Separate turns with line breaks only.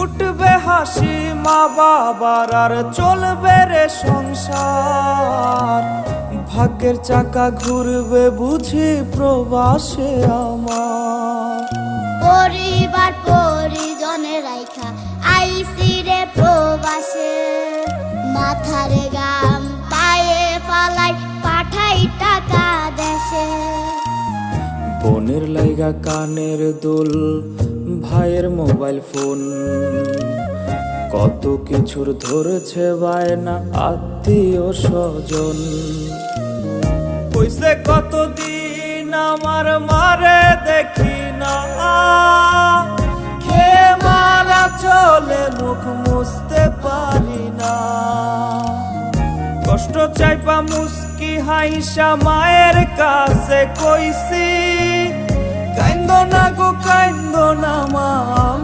উঠবে হাসি মা বাবার আর চলবে রে সংসার। ভাগ্যের চাকা ঘুরবে বুঝি প্রবাসে আমার।
পরিবার পরিজনের রাইখা আইসি রে প্রবাসে, মাথারে গাম পায়ে ফালাই পাঠাই টাকা দেশে।
বোনের লাইগা কানের দুল, ভাইয়ের মোবাইল ফোন, কত কিছুর ধরেছে বায়না আত্মীয় স্বজন। কইছে কতদিন আমার মারে দেখি না, খেয়ে মারা চলে মুখ মুছতে পারি না। কষ্ট চাইপা মুস্কি হাইসা মায়ের কাছে কইছি, কাইন্দো না গো কাইন্দো না মা।